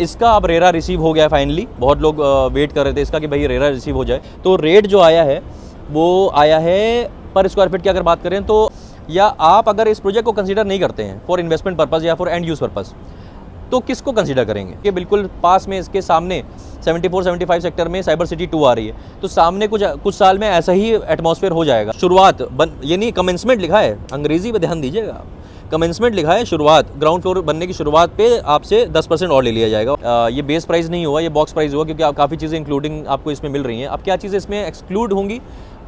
इसका अब RERA receive हो गया है फाइनली। बहुत लोग वेट कर रहे थे इसका कि भाई रेरा रिसीव हो जाए। तो रेट जो आया है वो आया है पर स्क्वायर फीट की अगर बात करें तो, या आप अगर इस प्रोजेक्ट को कंसीडर नहीं करते हैं फॉर इन्वेस्टमेंट पर्पज़ या फॉर एंड यूज़ पर्पज़, तो किसको कंसीडर करेंगे? कि बिल्कुल पास में इसके सामने 74-75 सेक्टर में साइबर सिटी 2 आ रही है, तो सामने कुछ साल में ऐसा ही एटमॉस्फेयर हो जाएगा। शुरुआत ये नहीं, कमेंसमेंट लिखा है, अंग्रेजी पे ध्यान दीजिएगा, कमेंसमेंट लिखा है, शुरुआत, ग्राउंड फ्लोर बनने की शुरुआत पे आपसे 10% और ले लिया जाएगा। ये बेस प्राइस नहीं हुआ, ये बॉक्स प्राइस हुआ, क्योंकि काफ़ी चीज़ें इंक्लूडिंग आपको इसमें मिल रही हैं। अब क्या चीज़ें इसमें एक्सक्लूड होंगी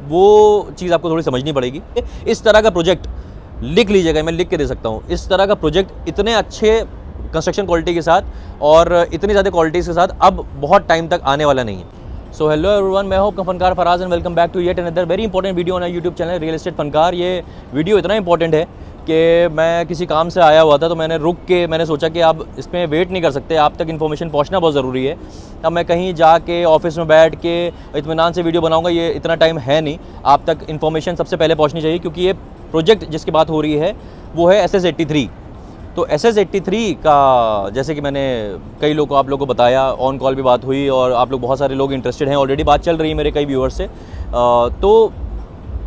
वो चीज़ आपको थोड़ी समझनी पड़ेगी। इस तरह का प्रोजेक्ट लिख लीजिएगा, मैं लिख के दे सकता हूँ, इस तरह का प्रोजेक्ट इतने अच्छे कंस्ट्रक्शन क्वालिटी के साथ और इतनी ज़्यादा क्वालिटीज़ के साथ अब बहुत टाइम तक आने वाला नहीं है। सो हेलो एवरीवन, मैं हूं Funkar Faraz and welcome back to yet another very important video on YouTube channel real estate Funkar. ये वीडियो इतना इंपॉर्टेंट है कि मैं किसी काम से आया हुआ था, तो मैंने रुक के मैंने सोचा कि आप इसमें वेट नहीं कर सकते, आप तक इन्फॉर्मेशन पहुंचना बहुत ज़रूरी है। अब मैं कहीं जाके ऑफिस में बैठ के इत्मीनान से वीडियो बनाऊंगा, ये इतना टाइम है नहीं। आप तक इन्फॉर्मेशन सबसे पहले पहुँचनी चाहिए, क्योंकि ये प्रोजेक्ट जिसकी बात हो रही है वो है SS83। तो SS83 का, जैसे कि मैंने कई लोगों को आप लोगों को बताया, ऑन कॉल भी बात हुई और आप लोग बहुत सारे लोग इंटरेस्टेड हैं, ऑलरेडी बात चल रही है मेरे कई व्यूअर्स से। तो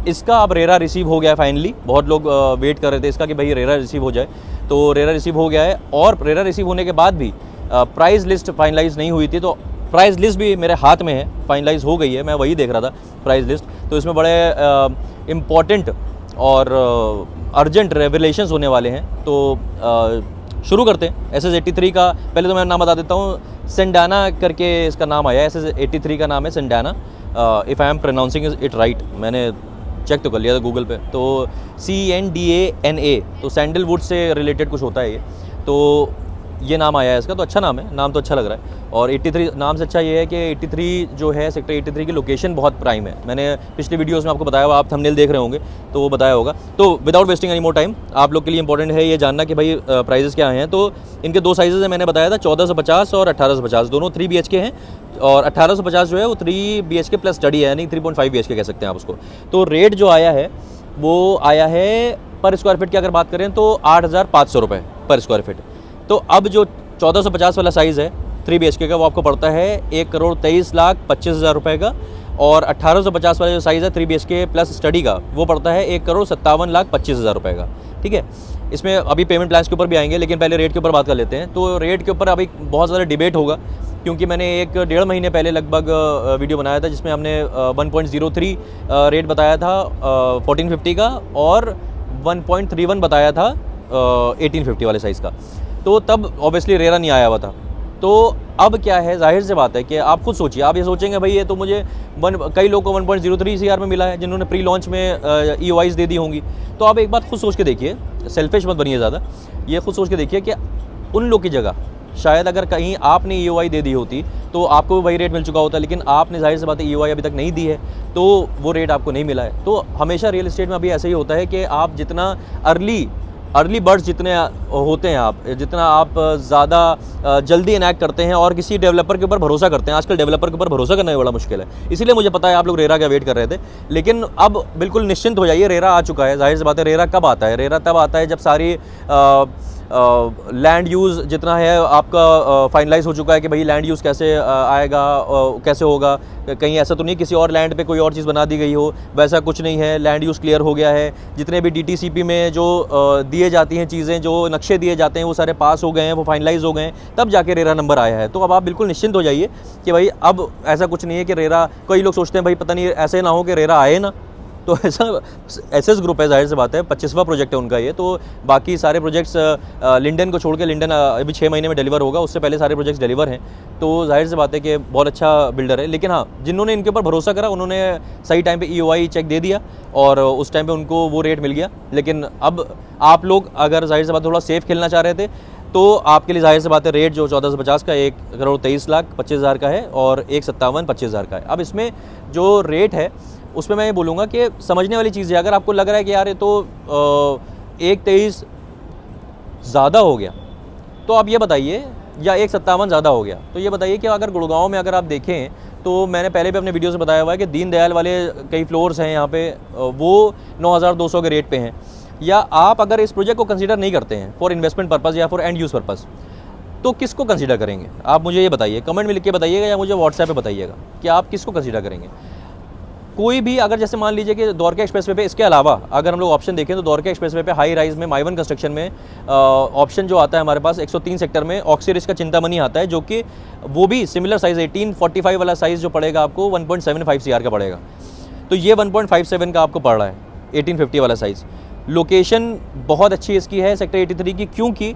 इसका अब रेरा रिसीव हो गया है फाइनली। बहुत लोग वेट कर रहे थे इसका कि भाई रेरा रिसीव हो जाए, तो रेरा रिसीव हो गया है। और रेरा रिसीव होने के बाद भी प्राइस लिस्ट फाइनलाइज़ नहीं हुई थी, तो प्राइस लिस्ट भी मेरे हाथ में है, फाइनलाइज़ हो गई है, मैं वही देख रहा था प्राइस लिस्ट। तो इसमें बड़े इम्पॉर्टेंट और अर्जेंट रेवलेशंस होने वाले हैं। तो शुरू करते हैं। SS83 का पहले तो मैं नाम बता देता हूँ, सेंडाना करके इसका नाम आया है। SS83 का नाम है सेंडाना, if I am pronouncing it right, मैंने चेक तो कर लिया था गूगल पे। तो CNDANA, तो सैंडलवुड से रिलेटेड कुछ होता है ये, तो ये नाम आया है इसका। तो अच्छा नाम है, नाम तो अच्छा लग रहा है। और 83 नाम से अच्छा ये है कि 83 जो है, सेक्टर 83 की लोकेशन बहुत प्राइम है। मैंने पिछले वीडियोस में आपको बताया हुआ, आप थंबनेल देख रहे होंगे तो वो बताया होगा। तो without wasting any more time, आप लोग के लिए इंपॉर्टेंट है ये जानना कि भाई प्राइजेस क्या हैं। तो इनके दो साइजेस हैं, मैंने बताया था 1450 और 1850, दोनों 3 BHK हैं। और 1850 जो है वो 3 BHK प्लस स्टडी है, यानी 3.5 BHK कह सकते हैं आप उसको। तो रेट जो आया है वो आया है पर स्क्वायर फीट की अगर बात करें तो 8,500 रुपये पर स्क्वायर फीट। तो अब जो 1450 वाला साइज़ है 3 BHK का, वो आपको पड़ता है 1,23,25,000 रुपये का। और 1850 वाला जो साइज़ है 3 BHK प्लस स्टडी का, वो पड़ता है 1,57,25,000 रुपये का। ठीक है, इसमें अभी पेमेंट प्लान्स के ऊपर भी आएंगे, लेकिन पहले रेट के ऊपर बात कर लेते हैं। तो रेट के ऊपर अभी बहुत ज़्यादा डिबेट होगा, क्योंकि मैंने 1-1.5 महीने पहले लगभग वीडियो बनाया था, जिसमें हमने 1.03 रेट बताया था 1450 का, और 1.31 बताया था 1850 वाले साइज़ का। तो तब ऑब्वियसली रेरा नहीं आया हुआ था। तो अब क्या है, जाहिर सी बात है कि आप खुद सोचिए, आप ये सोचेंगे भाई ये तो मुझे कई लोगों को 1.03 CR में मिला है, जिन्होंने प्री लॉन्च में EOIs दे दी होंगी। तो आप एक बात खुद सोच के देखिए, सेल्फिश मत बनिए ज़्यादा, ये खुद सोच के देखिए कि उन लोग की जगह शायद अगर कहीं आपने EOI दे दी होती तो आपको वही रेट मिल चुका होता, लेकिन आपने जाहिर सी बात है EOI अभी तक नहीं दी है, तो वो रेट आपको नहीं मिला है। तो हमेशा रियल एस्टेट में अभी ऐसा ही होता है कि आप जितना अर्ली बर्ड्स जितने होते हैं, आप जितना आप ज़्यादा जल्दी इनैक्ट करते हैं और किसी डेवलपर के ऊपर भरोसा करते हैं। आजकल डेवलपर के ऊपर भरोसा करना भी बड़ा मुश्किल है, इसीलिए मुझे पता है आप लोग रेरा का वेट कर रहे थे। लेकिन अब बिल्कुल निश्चिंत हो जाइए, रेरा आ चुका है। जाहिर सी बात है, रेरा कब आता है? रेरा तब आता है जब सारी लैंड यूज़ जितना है आपका फाइनलाइज हो चुका है कि भाई लैंड यूज़ कैसे आएगा, कैसे होगा। कहीं ऐसा तो नहीं किसी और लैंड पे कोई और चीज़ बना दी गई हो, वैसा कुछ नहीं है। लैंड यूज़ क्लियर हो गया है, जितने भी DTCP में जो दिए जाती हैं चीज़ें, जो नक्शे दिए जाते हैं, वो सारे पास हो गए हैं, वो फाइनलाइज हो गए हैं, तब जाके रेरा नंबर आया है। तो अब आप बिल्कुल निश्चिंत हो जाइए कि भाई अब ऐसा कुछ नहीं है कि रेरा, कई लोग सोचते हैं भाई पता नहीं ऐसे ना हो कि रेरा आए ना। तो ऐसा SS ग्रुप है, जाहिर सी बात है, 25वां प्रोजेक्ट है उनका ये। तो बाकी सारे प्रोजेक्ट्स लिंडन को छोड़ के, लिंडन अभी 6 महीने में डिलीवर होगा, उससे पहले सारे प्रोजेक्ट्स डिलीवर हैं। तो जाहिर सी बात है कि बहुत अच्छा बिल्डर है। लेकिन हाँ, जिन्होंने इनके ऊपर भरोसा करा उन्होंने सही टाइम पे EOI चेक दे दिया और उस टाइम पे उनको वो रेट मिल गया। लेकिन अब आप लोग अगर जाहिर सी बात थोड़ा सेफ खेलना चाह रहे थे, तो आपके लिए जाहिर सी बात है रेट जो 1450 का 1,23,25,000 का है और 1,57,25,000 का है। अब इसमें जो रेट है उसमें मैं ये बोलूँगा कि समझने वाली चीज़ है। अगर आपको लग रहा है कि यार ये तो 1,23 ज़्यादा हो गया, तो आप ये बताइए, या 1,57 ज़्यादा हो गया, तो ये बताइए कि अगर गुड़गांव में अगर आप देखें, तो मैंने पहले भी अपने वीडियो से बताया हुआ है कि दीनदयाल वाले कई फ्लोर्स हैं यहाँ पे, वो 9,200 के रेट पे हैं। या आप अगर इस प्रोजेक्ट को कंसीडर नहीं करते हैं फॉर इन्वेस्टमेंट पर्पज़ या फॉर एंड यूज़ पर्पज़, तो किसको कंसीडर करेंगे आप मुझे ये बताइए, कमेंट में लिख के बताइएगा या मुझे व्हाट्सएप पे बताइएगा कि आप किसको कंसीडर करेंगे। कोई भी अगर जैसे मान लीजिए कि द्वारका एक्सप्रेसवे पे इसके अलावा अगर हम लोग ऑप्शन देखें तो द्वारका एक्सप्रेसवे पे हाई राइज में माइवन कंस्ट्रक्शन में ऑप्शन जो आता है हमारे पास 103 सेक्टर में ऑक्सीरिस का चिंतामणि आता है, जो कि वो भी सिमिलर साइज़ 1845 वाला साइज़ जो पड़ेगा आपको 1.75 CR का पड़ेगा। तो ये 1.57 का आपको पड़ रहा है 1850 वाला साइज़। लोकेशन बहुत अच्छी इसकी है सेक्टर 83 की, क्योंकि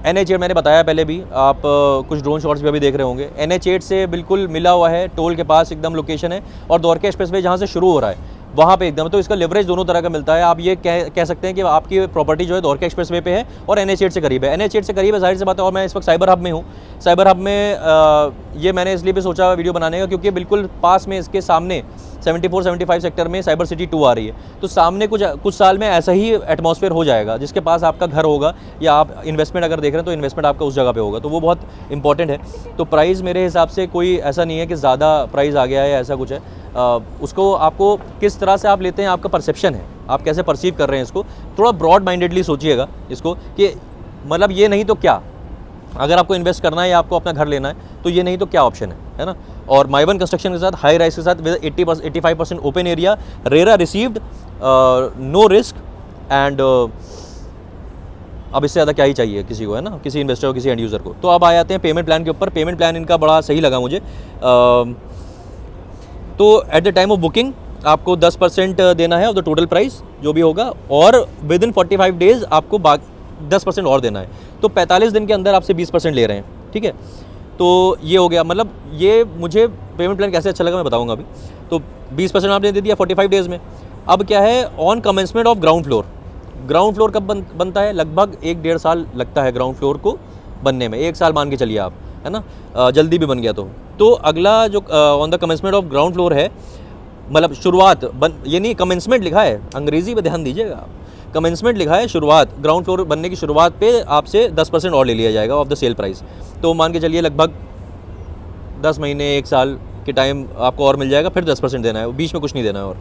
NH8 मैंने बताया पहले भी, आप कुछ ड्रोन शॉट्स भी अभी देख रहे होंगे, NH8 से बिल्कुल मिला हुआ है, टोल के पास एकदम लोकेशन है, और द्वारका एक्सप्रेसवे जहाँ से शुरू हो रहा है वहाँ पे एकदम, तो इसका लेवरेज दोनों तरह का मिलता है। आप ये कह सकते हैं कि आपकी प्रॉपर्टी जो है द्वारका एक्सप्रेसवे पे है और NH8 से करीब है। NH8 से करीब है, जाहिर सी बात है। और मैं इस वक्त साइबर हब में हूँ। साइबर हब में ये मैंने इसलिए भी सोचा वीडियो बनाने का क्योंकि बिल्कुल पास में इसके सामने 74-75 सेक्टर में साइबर सिटी 2 आ रही है। तो सामने कुछ साल में ऐसा ही एटमॉस्फेयर हो जाएगा, जिसके पास आपका घर होगा या आप इन्वेस्टमेंट अगर देख रहे हैं तो इन्वेस्टमेंट आपका उस जगह पे होगा, तो वो बहुत इंपॉर्टेंट है। तो प्राइस मेरे हिसाब से कोई ऐसा नहीं है कि ज़्यादा प्राइस आ गया है, ऐसा कुछ है। उसको आपको किस तरह से आप लेते हैं, आपका परसेप्शन है, आप कैसे परसीव कर रहे हैं इसको। थोड़ा ब्रॉड माइंडेडली सोचिएगा इसको कि मतलब ये नहीं तो क्या, अगर आपको इन्वेस्ट करना है या आपको अपना घर लेना है तो ये नहीं तो क्या ऑप्शन है ना। और माइवन कंस्ट्रक्शन के साथ, हाई राइज के साथ, with 85% open area, RERA received, no risk and अब इससे ज़्यादा क्या ही चाहिए किसी को, है ना, किसी इन्वेस्टर को, किसी एंड यूज़र को। तो अब आ जाते हैं पेमेंट प्लान के ऊपर। पेमेंट प्लान इनका बड़ा सही लगा मुझे। तो at the time of booking आपको 10% देना है ऑफ द टोटल प्राइस जो भी होगा, और विद इन 45 डेज़ आपको 10% और देना है। तो 45 दिन के अंदर आपसे 20% ले रहे हैं, ठीक है। तो ये हो गया, मतलब ये मुझे पेमेंट प्लान कैसे अच्छा लगा मैं बताऊंगा अभी। तो 20% आपने दे दिया 45 डेज़ में। अब क्या है, on commencement of ground floor. Ground floor कब बनता है? लगभग 1-1.5 साल लगता है ग्राउंड फ्लोर को बनने में, 1 साल मान के चलिए आप, है ना, जल्दी भी बन गया तो अगला जो on the commencement of ground floor है, मतलब शुरुआत ये नहीं, कमेंसमेंट लिखा है, अंग्रेजी पे ध्यान दीजिएगा आप, कमेंसमेंट लिखा है शुरुआत, ग्राउंड फ्लोर बनने की शुरुआत पे आपसे 10% और ले लिया जाएगा ऑफ द सेल प्राइस। तो मान के चलिए लगभग 10 महीने 1 साल के टाइम आपको और मिल जाएगा, फिर 10% देना है, बीच में कुछ नहीं देना है। और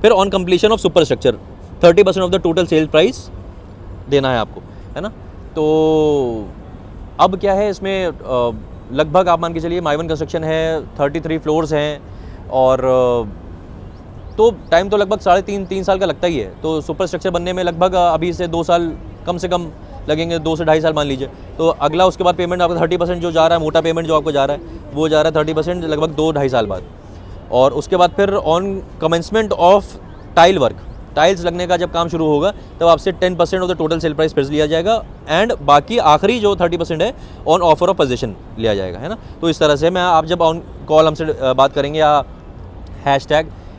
फिर on completion of super structure 30% of the total sale price देना है आपको, है ना। तो अब क्या है इसमें, लगभग आप मान के चलिए माइवन कंस्ट्रक्शन है, 33 फ्लोर्स हैं, और तो टाइम तो लगभग 3.5 साल का लगता ही है। तो सुपर स्ट्रक्चर बनने में लगभग अभी से 2 साल कम से कम लगेंगे, 2 से 2.5 साल मान लीजिए। तो अगला उसके बाद पेमेंट आपका 30% जो जा रहा है, मोटा पेमेंट जो आपको जा रहा है वो जा रहा है 30% लगभग 2-2.5 साल बाद। और उसके बाद फिर on commencement of tile work, tiles लगने का जब काम शुरू होगा तब आपसे 10% of the total sale price फिर लिया जाएगा, एंड बाकी आखिरी जो 30% है ऑन ऑफर ऑफ पोजीशन लिया जाएगा, है ना। तो इस तरह से मैं आप जब ऑन कॉल हमसे बात करेंगे या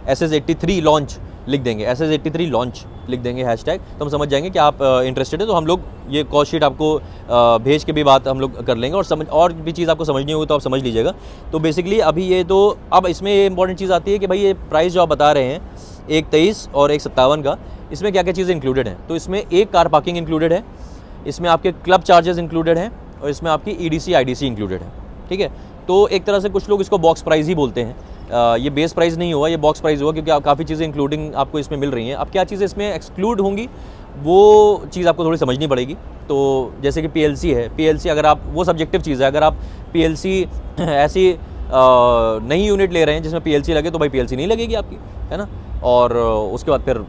#SS83 लॉन्च लिख देंगे, SS83 लॉन्च लिख देंगे हैशटैग, तो हम समझ जाएंगे कि आप इंटरेस्टेड है। तो हम लोग ये कॉस्ट शीट आपको भेज के भी बात हम लोग कर लेंगे, और भी चीज़ आपको समझनी होगी तो आप समझ लीजिएगा। तो बेसिकली अभी ये तो अब इसमें ये इंपॉर्टेंट चीज़ आती है कि भाई ये प्राइस जो आप बता रहे हैं 1.23 और 1.57 का, इसमें क्या क्या चीज़ें इंक्लूडेड हैं। तो इसमें एक कार पार्किंग इंक्लूडेड है, इसमें आपके क्लब चार्जेस इंक्लूडेड हैं, और इसमें आपकी EDC IDC इंक्लूडेड है, ठीक है। तो एक तरह से कुछ लोग इसको बॉक्स प्राइस ही बोलते हैं। ये बेस प्राइस नहीं हुआ, ये बॉक्स प्राइस हुआ, क्योंकि काफ़ी चीज़ें इंक्लूडिंग आपको इसमें मिल रही हैं। अब क्या चीज़ें इसमें एक्सक्लूड होंगी वो चीज़ आपको थोड़ी समझनी पड़ेगी। तो जैसे कि PLC है, PLC अगर आप, वो सब्जेक्टिव चीज़ है, अगर आप PLC ऐसी नई यूनिट ले रहे हैं जिसमें PLC लगे तो भाई PLC नहीं लगेगी आपकी, है ना। और उसके बाद फिर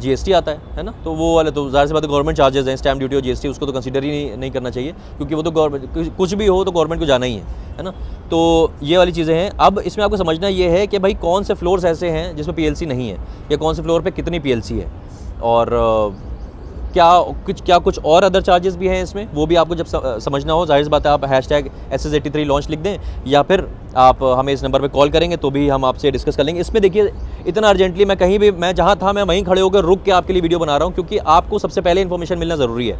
GST आता है ना। तो वो वाले तो ज़ाहिर सी बात है गवर्नमेंट चार्जेस हैं, स्टैम्प ड्यूटी और GST, उसको तो कंसीडर ही नहीं करना चाहिए, क्योंकि वो तो गवर्नमेंट, कुछ भी हो तो गवर्नमेंट को जाना ही है ना। तो ये वाली चीज़ें हैं। अब इसमें आपको समझना ये है कि भाई कौन से फ्लोर्स ऐसे हैं जिसमें PLC नहीं है, या कौन से फ्लोर पे कितनी PLC है, और क्या कुछ और अदर चार्जेस भी हैं इसमें, वो भी आपको जब समझना हो, जाहिर सी बात है आप #SS83 लॉन्च लिख दें, या फिर आप हमें इस नंबर पे कॉल करेंगे तो भी हम आपसे डिस्कस कर लेंगे। इसमें देखिए इतना अर्जेंटली मैं कहीं भी, मैं जहाँ था मैं वहीं खड़े होकर रुक के आपके लिए वीडियो बना रहा हूँ, क्योंकि आपको सबसे पहले इन्फॉर्मेशन मिलना ज़रूरी है।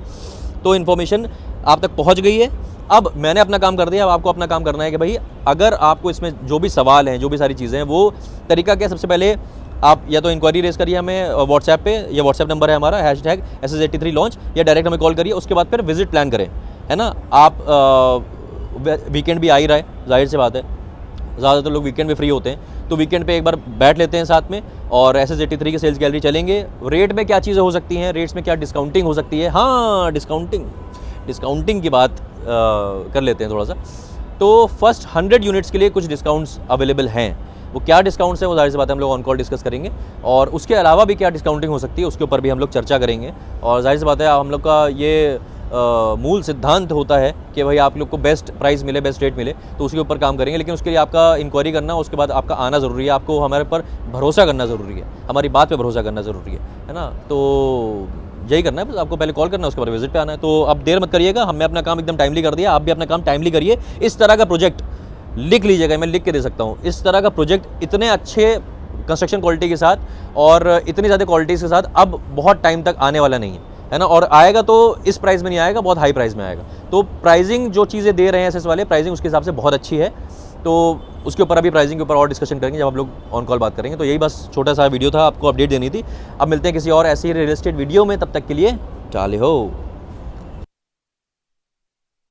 तो इन्फॉर्मेशन आप तक पहुँच गई है, अब मैंने अपना काम कर दिया, अब आपको अपना काम करना है कि भाई अगर आपको इसमें जो भी सवाल हैं, जो भी सारी चीज़ें हैं, वो तरीका क्या, सबसे पहले आप या तो इंक्वायरी रेज करिए हमें व्हाट्सएप पे, या व्हाट्सएप नंबर है हमारा #SS83 लॉन्च, या डायरेक्ट हमें कॉल करिए। उसके बाद फिर विजिट प्लान करें, है ना। आप वीकेंड भी आ ही रहा है, जाहिर सी बात है, ज़्यादातर लोग वीकेंड में फ्री होते हैं, तो वीकेंड पे एक बार बैठ लेते हैं साथ में, और SS83 की सेल्स गैलरी चलेंगे। रेट में क्या चीज़ें हो सकती हैं, रेट्स में क्या डिस्काउंटिंग हो सकती है। हाँ, डिस्काउंटिंग की बात कर लेते हैं थोड़ा सा। तो फर्स्ट 100 यूनिट्स के लिए कुछ डिस्काउंट्स अवेलेबल हैं। वो क्या डिस्काउंट्स है वो जाहिर सी बात है हम लोग ऑन कॉल डिस्कस करेंगे, और उसके अलावा भी क्या डिस्काउंटिंग हो सकती है उसके ऊपर भी हम लोग चर्चा करेंगे। और जाहिर सी बात है हम लोग का ये मूल सिद्धांत होता है कि भाई आप लोग को बेस्ट प्राइस मिले, बेस्ट रेट मिले, तो उसके ऊपर काम करेंगे। लेकिन उसके लिए आपका इंक्वायरी करना, उसके बाद आपका आना ज़रूरी है, आपको हमारे पर भरोसा करना ज़रूरी है, हमारी बात पे भरोसा करना ज़रूरी है ना। तो यही करना है, बस आपको पहले कॉल करना है, उसके बाद विजिट पे आना है। तो अब देर मत करिएगा, हमने अपना काम एकदम टाइमली कर दिया, आप भी अपना काम टाइमली करिए। इस तरह का प्रोजेक्ट लिख लीजिएगा, मैं लिख के दे सकता हूँ, इस तरह का प्रोजेक्ट इतने अच्छे कंस्ट्रक्शन क्वालिटी के साथ और इतनी ज़्यादा क्वालिटीज़ के साथ अब बहुत टाइम तक आने वाला नहीं है ना। और आएगा तो इस प्राइस में नहीं आएगा, बहुत हाई प्राइस में आएगा। तो प्राइसिंग जो चीज़ें दे रहे हैं एसएस वाले, प्राइसिंग उसके हिसाब से बहुत अच्छी है। तो उसके ऊपर अभी प्राइसिंग के ऊपर और डिस्कशन करेंगे जब आप लोग ऑन कॉल बात करेंगे। तो यही बस छोटा सा वीडियो था, आपको अपडेट देनी थी। अब मिलते हैं किसी और ऐसी रियल एस्टेट वीडियो में, तब तक के लिए चाले हो।